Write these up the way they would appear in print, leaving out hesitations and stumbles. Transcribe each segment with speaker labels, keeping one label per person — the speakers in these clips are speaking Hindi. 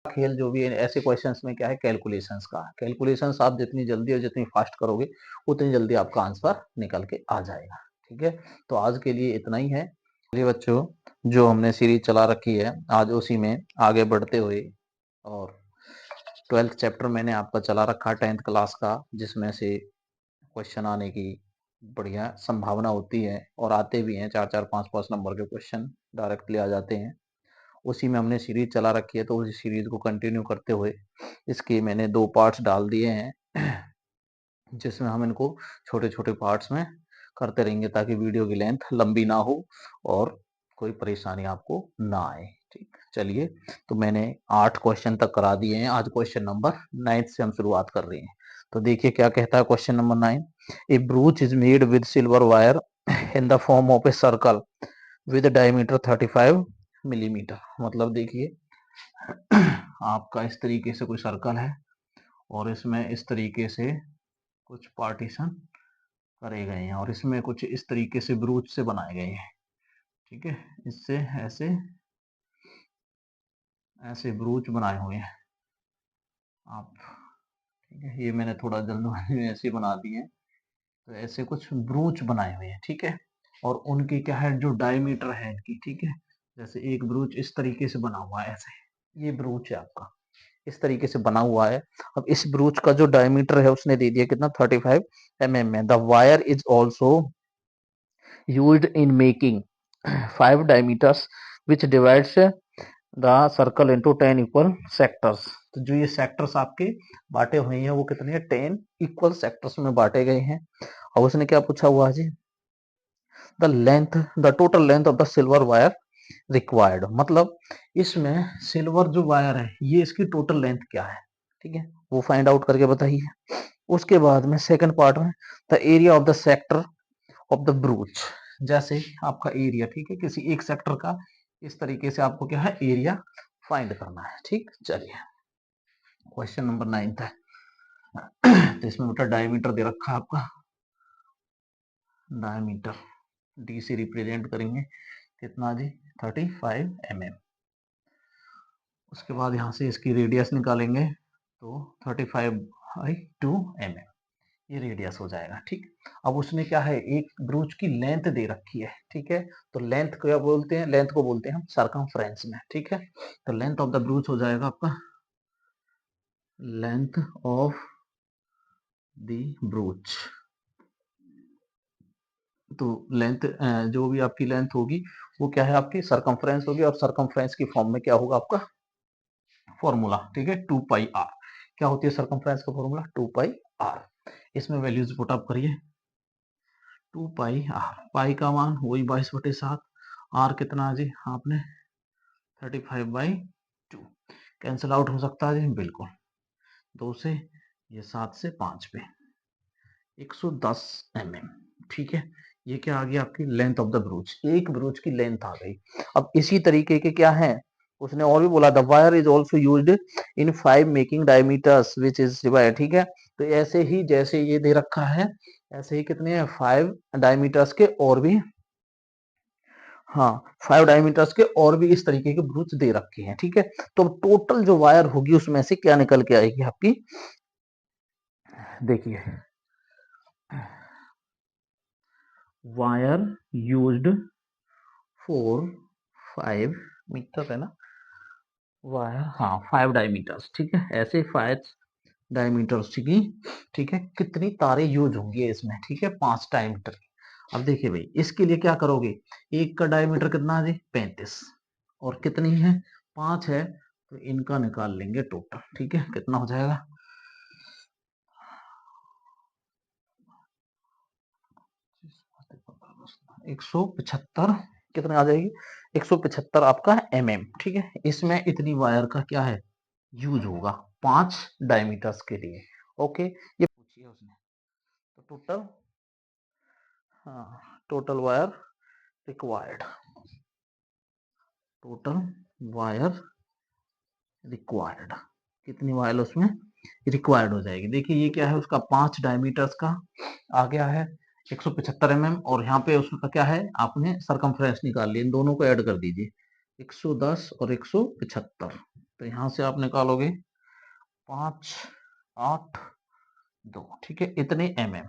Speaker 1: खेल जो भी है ऐसे क्वेश्चंस में क्या है, कैलकुलेशंस का। कैलकुलेशंस आप जितनी जल्दी और जितनी फास्ट करोगे उतनी जल्दी आपका आंसर निकल के आ जाएगा। ठीक है, तो आज के लिए इतना ही है। चलिए बच्चों, जो हमने सीरीज चला रखी है आज उसी में आगे बढ़ते हुए, और 12th चैप्टर मैंने आपका चला रखा 10th क्लास का, जिसमें से क्वेश्चन आने की बढ़िया संभावना होती है और आते भी हैं। 4-4 5-5 नंबर के क्वेश्चन डायरेक्टली आ जाते हैं। उसी में हमने सीरीज चला रखी है, तो उसी सीरीज को कंटिन्यू करते हुए इसके मैंने 2 पार्ट्स डाल दिए हैं, जिसमें हम इनको छोटे छोटे पार्ट्स में करते रहेंगे ताकि वीडियो की लेंथ लंबी ना हो और कोई परेशानी आपको ना आए। ठीक, चलिए, तो मैंने 8 क्वेश्चन तक करा दिए हैं। आज क्वेश्चन नंबर 9 से हम शुरुआत कर रहे हैं। तो देखिए क्या कहता है question number 9। A ब्रूच is made with silver wire in the form of a circle with diameter 35 millimetre. मतलब देखिए आपका इस तरीके से कोई सर्कल है और इसमें इस तरीके से कुछ पार्टीशन करे गए हैं और इसमें कुछ इस तरीके से ब्रूच से बनाए गए हैं। ठीक है, इससे ऐसे ऐसे ब्रूच बनाए हुए हैं आप। ठीक है, ये मैंने थोड़ा जल्दबाजी में ऐसे बना दिए हैं, तो ऐसे कुछ ब्रूच बनाए हुए हैं। ठीक है, और उनकी क्या है, जो डायमीटर है इनकी, ठीक है, जैसे एक ब्रूच इस तरीके से बना हुआ है, ऐसे ये ब्रूच है आपका, इस तरीके से बना हुआ है। अब इस ब्रूच का जो डायमीटर है उसने दे दिया कितना, 35 mm में। The wire is also used in making 5 diameters which divides the circle into 10 equal sectors. तो जो ये सेक्टर्स आपके बांटे हुए हैं वो कितने हैं, 10 इक्वल सेक्टर्स में बांटे गए हैं। और उसने क्या पूछा हुआ है जी, the total length of the silver wire required. मतलब इसमें सिल्वर जो वायर है ये इसकी टोटल लेंथ क्या है, ठीक है, वो फाइंड आउट करके बताइए। उसके बाद में सेकंड पार्ट में the area of the sector of the ब्रूच। जैसे आपका एरिया, ठीक है, किसी एक सेक्टर का इस तरीके से आपको क्या है, एरिया फाइंड करना है। ठीक, चलिए क्वेश्चन नंबर 9 है। तो इसमें बेटा डायमीटर दे रखा है आपका, डायमीटर डी से रिप्रेजेंट करेंगे कितना जी, 35 mm। उसके बाद यहाँ से इसकी रेडियस निकालेंगे तो 35/2 mm ये रेडियस हो जाएगा। ठीक, अब उसने क्या है, एक ब्रूच की लेंथ दे रखी है। ठीक है, तो लेंथ को क्या बोलते हैं, लेंथ को बोलते हैं हम सरकमफ्रेंस में। ठीक है, तो लेंथ ऑफ द ब्रूच हो जाएगा आपका लेंथ ऑफ द ब्रूच। तो लेंथ जो भी आपकी लेंथ होगी वो क्या है, आपकी सरकमफ्रेंस होगी, और सरकमफ्रेंस की फॉर्म में क्या होगा आपका फॉर्मूला, ठीक है, 2πr। क्या होती है सरकमफ्रेंस का फॉर्मूला, 2πr। इसमें वैल्यूज पुट अप करिए, 2πr, पाई का मान वही 22/7, आर कितना है जी आपने 35/2। कैंसिल आउट हो सकता है जी, बिल्कुल, 2 से, ये 7 से 5 पे 110 mm। ठीक है, ये क्या आ गया आपकी लेंथ ऑफ द ब्रूच, एक ब्रूच की लेंथ आ गई। अब इसी तरीके के क्या है, उसने और भी बोला, the wire is also used in 5 making diameters which is divide. ठीक है, तो ऐसे ही जैसे ये दे रखा है ऐसे ही कितने हैं, 5 डायमीटर्स के और भी, हाँ 5 डायमीटर्स के और भी इस तरीके के ब्रूच दे रखे हैं। ठीक है, तो टोटल जो वायर होगी उसमें से क्या निकल के आएगी आपकी, देखिए वायर यूज्ड फॉर 5 मीटर है ना, वायर, हाँ 5 डायमीटर्स। ठीक है, ऐसे 5 डायमीटर्स की, ठीक है, कितनी तारे यूज होंगी इसमें, ठीक है, 5 डायमीटर। अब देखिए भाई इसके लिए क्या करोगे, एक का डायमीटर कितना है जी 35, और कितनी है 5 है, तो इनका निकाल लेंगे टोटल। ठीक है, कितना हो जाएगा 175, कितने आ जाएगी 175 आपका mm। ठीक है, इसमें इतनी वायर का क्या है यूज होगा 5 डायमीटर्स के लिए। ओके, ये पूछिए उसने, तो टोटल, हाँ total wire required, total wire required, कितनी वायर उसमें रिक्वायर्ड हो जाएगी। देखिए ये क्या है, उसका 5 डायमीटर्स का आ गया है 175 mm, और यहाँ पे उसका क्या है, आपने सरकमफ्रेंस निकाल लिया, इन दोनों को ऐड कर दीजिए 110 और 175। तो यहाँ से आप निकालोगे 582, ठीक है, इतने mm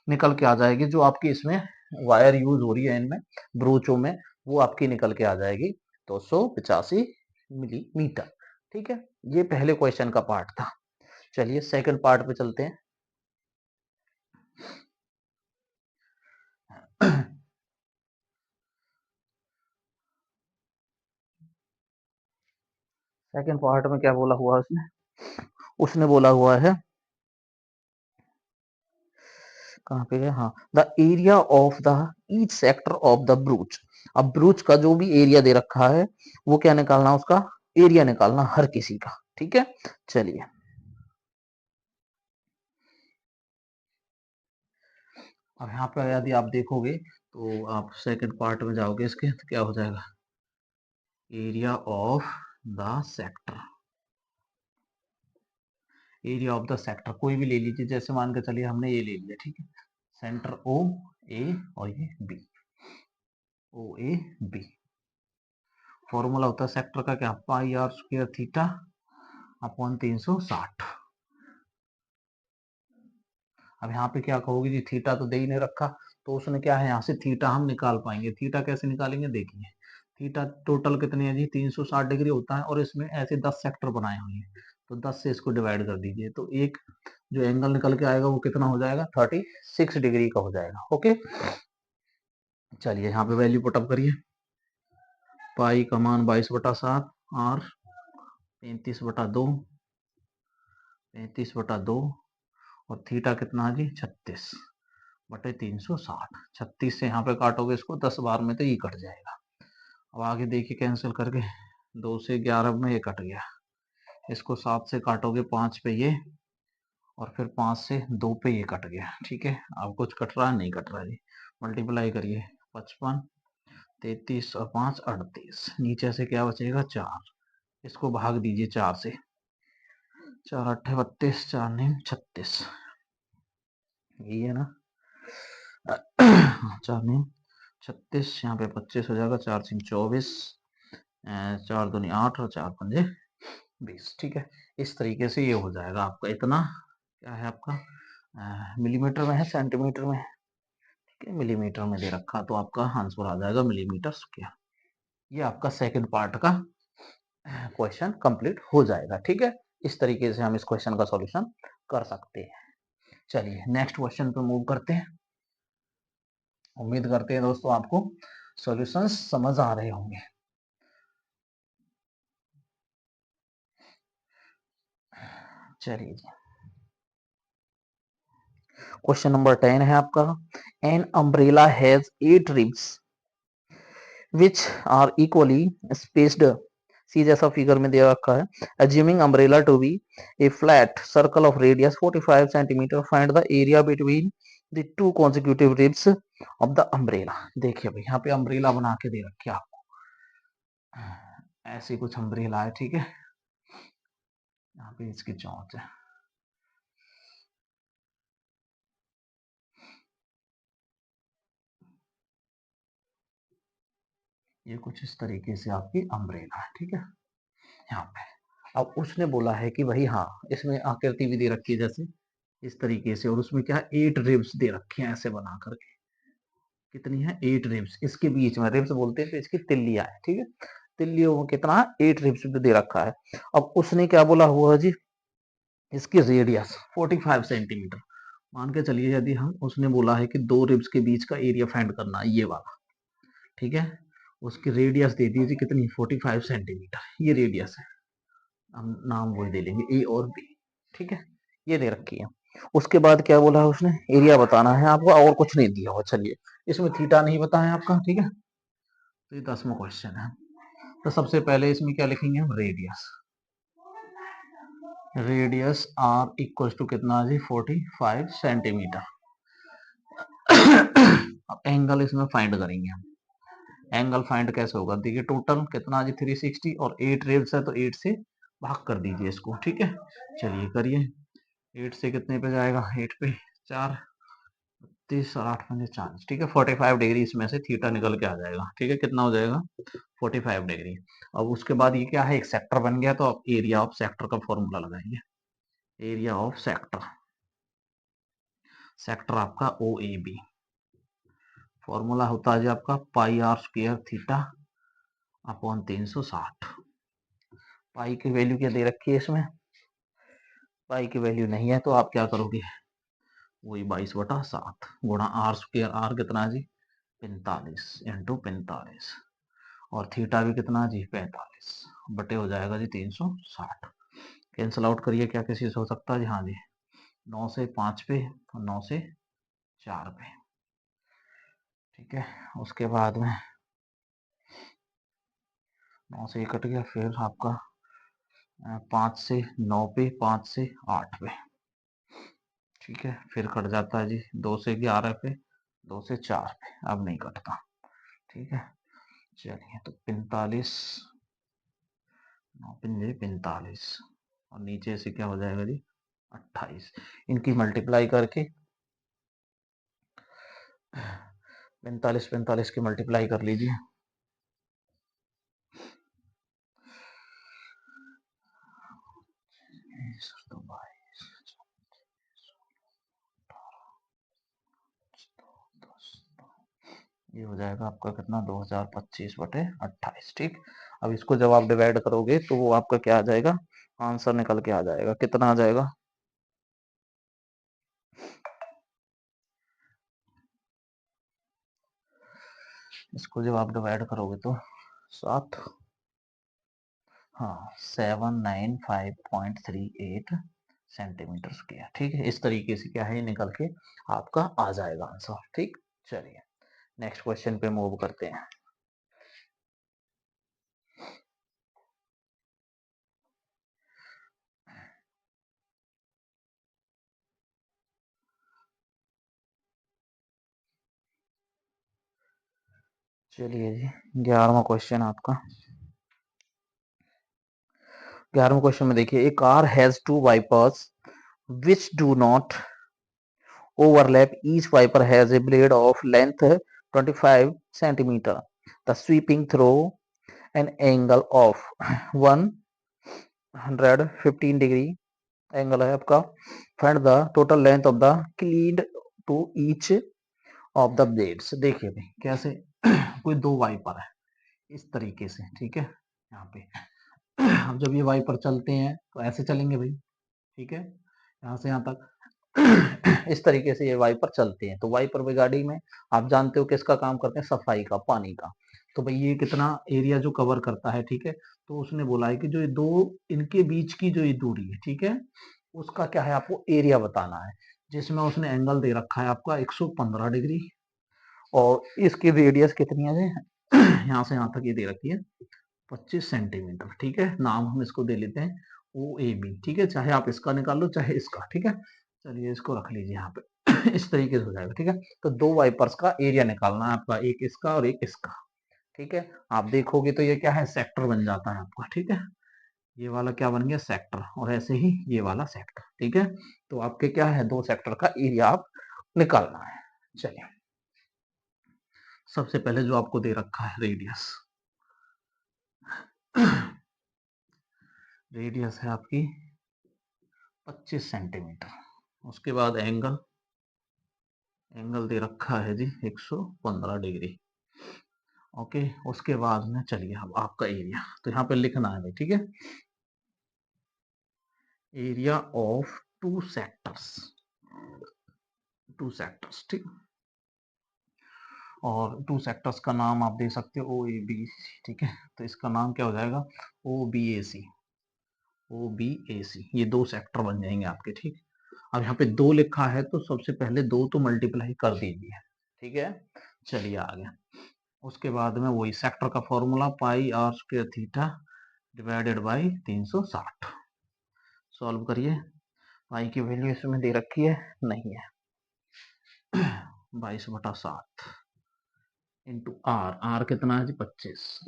Speaker 1: निकल के आ जाएगी। जो आपकी इसमें वायर यूज हो रही है इनमें ब्रोचों में, वो आपकी निकल के आ जाएगी 285 मिलीमीटर, ठीक है। ये पहले क्वेश्चन का पार्ट था। चलिए सेकंड पार्ट पे चलते हैं। सेकंड पार्ट में क्या बोला हुआ उसने? उसने बोला हुआ है, कहाँ पे है, हाँ, the area of the each sector of the ब्रूच। अब ब्रूच का जो भी एरिया दे रखा है वो क्या निकालना, उसका एरिया निकालना हर किसी का, ठीक है। चलिए अब यहाँ पे यदि आप देखोगे तो आप सेकंड पार्ट में जाओगे इसके, तो क्या हो जाएगा, area of the sector, area of the sector कोई भी ले लीजिए, जैसे मान के चलिए हमने ये ले लिया, ठीक है, सेंटर ओ ए और ये B, O A B. Formula होता है सेक्टर का क्या, pi r square theta upon 360। अब यहाँ पे क्या कहोगे जी, थीटा तो दे ही नहीं रखा, तो उसने क्या है, यहाँ से थीटा हम निकाल पाएंगे। थीटा कैसे निकालेंगे, देखिए थीटा टोटल कितने हैं जी, 360 डिग्री होता है, और इसमें ऐसे 10 सेक्टर बनाए हुए हैं, तो 10 से इसको डिवाइड कर दीजिए, तो एक जो एंगल निकल के आएगा वो कितना हो जाएगा, 36 डिग्री का हो जाएगा। ओके, चलिए यहाँ पे वैल्यू पुटअप करिए, पाई का मान 22/7, आर 35/2, 35/2, और थीटा कितना है जी, 36/360। 36 से यहाँ पे काटोगे इसको 10 बार में तो ये कट जाएगा। अब आगे देखिए कैंसिल करके, 2 से 11 में ये कट गया, इसको 7 से काटोगे 5 पे ये, और फिर 5 से 2 पे ये कट गया, ठीक है। अब कुछ कट रहा है, नहीं कट रहा है जी, मल्टीप्लाई करिए, 55, 33 और 5 38, नीचे से क्या बचेगा 4, इसको भाग दीजिए 4 से, 4 8 32, 4 9 36, यही है ना। 4 9 36, यहाँ पे 25 हो जाएगा, 4 3 24, 4 दूनी 8 और 4 पंजे 20, ठीक है। इस तरीके से ये हो जाएगा आपका, इतना क्या है आपका, मिलीमीटर में है, सेंटीमीटर में है, ठीक है, मिलीमीटर में दे रखा, तो आपका आंसर आ जाएगा मिलीमीटर स्क्वायर। ये आपका सेकंड पार्ट का क्वेश्चन कंप्लीट हो जाएगा, ठीक है। इस तरीके से हम इस क्वेश्चन का सॉल्यूशन कर सकते हैं। चलिए नेक्स्ट क्वेश्चन पे मूव करते हैं। उम्मीद करते हैं दोस्तों आपको सॉल्यूशंस समझ आ रहे होंगे। चलिए जी, क्वेश्चन नंबर 10 है आपका, an umbrella has 8 ribs which are equally spaced, सी जैसा फिगर में दे रखा है, assuming umbrella to be a flat circle of radius 45 centimeter, find the area between the two consecutive ribs of the umbrella। देखिए भाई यहाँ पे अम्ब्रेला बना के दे रखी है आपको, ऐसी कुछ अम्ब्रेला है, ठीक है, यहाँ पे इसकी चौंच है, ये कुछ इस तरीके से आपकी अम्ब्रेला है, ठीक है, यहाँ पे। अब उसने बोला है कि भाई हाँ, इसमें आकृति भी दे रखी है जैसे इस तरीके से, और उसमें क्या 8 रिब्स दे रखे हैं ऐसे बना करके, कितनी है 8 रिब्स, इसके बीच में रिब्स बोलते हैं, तो इसकी तिल्लियां है, ठीक है, तिल्लियों में कितना 8 रिब्स दे रखा है। अब उसने क्या बोला हुआ है जी, इसकी रेडियस 45 सेंटीमीटर, मान के चलिए यदि हम, उसने बोला है कि 2 रिब्स के बीच का एरिया फाइंड करना है, ये वाला, ठीक है, उसकी रेडियस दे दीजिए कितनी 45 सेंटीमीटर, ये रेडियस है, हम नाम वही दे लेंगे ए और बी, ठीक है, ये दे रखी है। उसके बाद क्या बोला है उसने, एरिया बताना है आपको, और कुछ नहीं दिया हुआ। चलिए इसमें थीटा नहीं बताया आपका, ठीक है, तो ये 10वां क्वेश्चन है। तो सबसे पहले इसमें क्या लिखेंगे हम, radius, radius r equal to कितना जी 45 सेंटीमीटर। अब एंगल इसमें फाइंड करेंगे हम, एंगल फाइंड कैसे होगा, देखिए टोटल कितना जी 360, और 8 रेड्स है तो 8 से भाग कर दीजिए इसको, ठीक है। चलिए करिए, 8 से कितने पे जाएगा, 8 पे 4, 30 और 8 पंजे 40, ठीक है। 45 डिग्री इसमें से थीटा निकल के आ जाएगा, ठीक है। कितना हो जाएगा? 45 डिग्री। अब उसके बाद ये क्या है, एक सेक्टर बन गया, तो आप एरिया ऑफ सेक्टर का फॉर्मूला लगाएंगे। एरिया ऑफ सेक्टर, सेक्टर आपका ओ ए बी, फॉर्मूला होता है जी आपका पाई आर स्क्वायर थीटा अपॉन 360। पाई की वैल्यू क्या दे रखी है इसमें? पाई की वैल्यू नहीं है, तो आप क्या करोगे, वही 22/7 गुणा आर स्क्वायर, आर कितना जी 45 इंटू 45, और थीटा भी कितना जी 45 बटे हो जाएगा जी 360। कैंसल आउट करिए, क्या किसी से हो सकता है जी? हाँ जी, 9 से 5 पे और 9 से 4 पे, ठीक है। उसके बाद में 9 से 1 कट गया, फिर आपका 5 से 9 पे, 5 से 8 पे, ठीक है। फिर कट जाता है जी 2 से 11 पे, 2 से 4 पे, अब नहीं कटता, ठीक है। चलिए, तो 45, 9 पंजे 45, और नीचे से क्या हो जाएगा जी 28, इनकी मल्टीप्लाई करके 45 45 की मल्टीप्लाई कर लीजिए, ये हो जाएगा आपका कितना 2025 बटे 28, ठीक। अब इसको जब आप डिवाइड करोगे तो वो आपका क्या आ जाएगा, आंसर निकल के आ जाएगा। कितना आ जाएगा? इसको जब आप डिवाइड करोगे तो 7, हाँ 795.38 सेंटीमीटर स्क्वायर, ठीक है। इस तरीके से क्या है निकल के आपका आ जाएगा आंसर, ठीक। चलिए, नेक्स्ट क्वेश्चन पे मूव करते हैं। चलिए जी, 11वां क्वेश्चन आपका। 11वें क्वेश्चन में देखिए, a car has two wipers which do not overlap. Each wiper has a blade of length 25 centimeter. The sweeping through an angle of 115 degree angle है आपका। Find the total length of the क्लीड to each of the blades. देखिए भाई कैसे कोई दो वाइपर है इस तरीके से, ठीक है। यहाँ पे अब जब ये वाइपर चलते हैं तो ऐसे चलेंगे भाई, ठीक है, यहाँ से यहाँ तक इस तरीके से ये वाइपर चलते हैं। तो वाइपर भी गाड़ी में आप जानते हो किसका काम करते हैं, सफाई का, पानी का। तो भाई ये कितना एरिया जो कवर करता है, ठीक है। तो उसने बोला है कि जो ये दो इनके बीच की जो ये दूरी है, ठीक है, उसका क्या है आपको एरिया बताना है, जिसमें उसने एंगल दे रखा है आपका 115 डिग्री, और इसकी रेडियस कितनी है यहाँ से यहाँ तक ये दे रखी है 25 सेंटीमीटर, ठीक है। नाम हम इसको दे लेते हैं ओ ए बी, ठीक है। चाहे आप इसका निकाल लो चाहे इसका, ठीक है। चलिए इसको रख लीजिए यहाँ पे इस तरीके से हो जाएगा, ठीक है। तो दो वाइपर्स का एरिया निकालना है आपका, एक इसका और एक इसका, ठीक है। आप देखोगे तो ये क्या है, सेक्टर बन जाता है आपका, ठीक है। ये वाला क्या बन गया, सेक्टर, और ऐसे ही ये वाला सेक्टर, ठीक है। तो आपके क्या है, दो सेक्टर का एरिया आप निकालना है। चलिए, सबसे पहले जो आपको दे रखा है रेडियस रेडियस है आपकी 25 सेंटीमीटर। उसके बाद एंगल, एंगल दे रखा है जी 115 डिग्री, ओके। उसके बाद में चलिए अब आपका एरिया, तो यहाँ पे लिखना है भाई, ठीक है। Area of to sectors, to sectors, ठीक। और टू सेक्टर्स का नाम आप दे सकते हो ओ ए बी, ठीक है। तो इसका नाम क्या हो जाएगा, ओ बी ए सी, ओ बी ए सी, ये दो सेक्टर बन जाएंगे आपके, ठीक। अब यहाँ पे दो लिखा है तो सबसे पहले दो तो मल्टीप्लाई कर दीजिए, ठीक है। चलिए आगे, उसके बाद में वही सेक्टर का formula pi r square theta divided by 360। Solve करिए, पाई की वैल्यू इसमें दे रखी है, नहीं है, 22/7 इंटू आर, आर कितना है जी 25,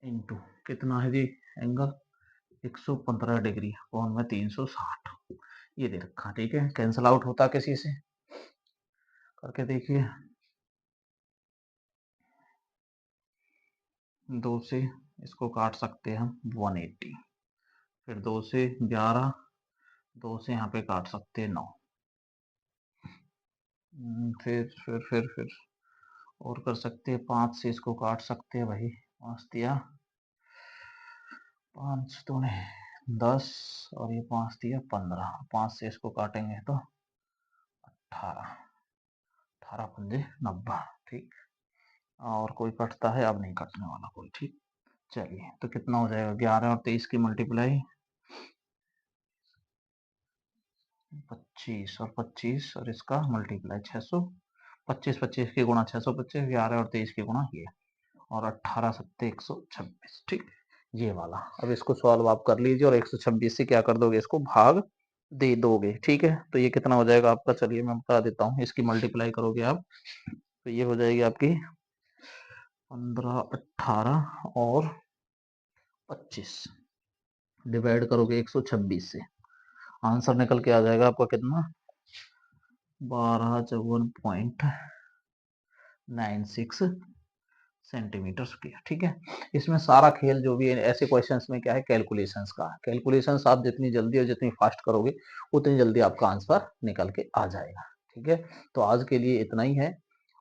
Speaker 1: इंटू कितना है जी एंगल 115 डिग्री, कौन में 360, ये दे रखा, ठीक है। कैंसल आउट होता किसी से, करके देखिए। 2 से इसको काट सकते हैं हम 180, फिर 2 से 11, 2 से यहाँ पे काट सकते हैं 9। फिर और कर सकते हैं 5 से इसको काट सकते हैं भाई, 5 दिया, 5 दूने 10 और ये 5 दिया 15, 5 से इसको काटेंगे तो 18, 18 पंजे 90, ठीक। और कोई कटता है? अब नहीं कटने वाला कोई, ठीक। चलिए, तो कितना हो जाएगा? 11 और 23 की मल्टीप्लाई 25 और 25 और इसका मल्टीप्लाई 600, 25 की गुणा 625, 11 और 23 की गुणा ये, और 18 सत्ते 126, ठीक। ये वाला अब इसको सॉल्व आप कर लीजिए और 126 से क्या कर दोगे? इसको भाग दे दोगे, ठीक है। तो ये कितना हो जाएगा आपका? चलिए मैं बता देता हूँ। इसकी मल्टीप्लाई करोगे आप तो ये हो जाएगी आपकी 15, 18 और 25, डिवाइड करोगे 126 से, आंसर निकल के आ जाएगा आपका कितना? 1254.96 सेंटीमीटर स्क्वायर, ठीक है। इसमें सारा खेल जो भी है ऐसे क्वेश्चंस में क्या है? कैलकुलेशंस का। कैलकुलेशंस आप जितनी जल्दी और जितनी फास्ट करोगे उतनी जल्दी आपका आंसर निकल के आ जाएगा, ठीक है। तो आज के लिए इतना ही है,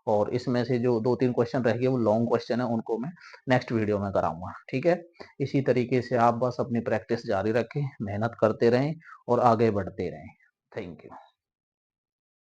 Speaker 1: और इसमें से जो 2-3 क्वेश्चन रह गए वो लॉन्ग क्वेश्चन है, उनको मैं नेक्स्ट वीडियो में कराऊंगा, ठीक है। इसी तरीके से आप बस अपनी प्रैक्टिस जारी रखें, मेहनत करते रहें और आगे बढ़ते रहें। Thank you.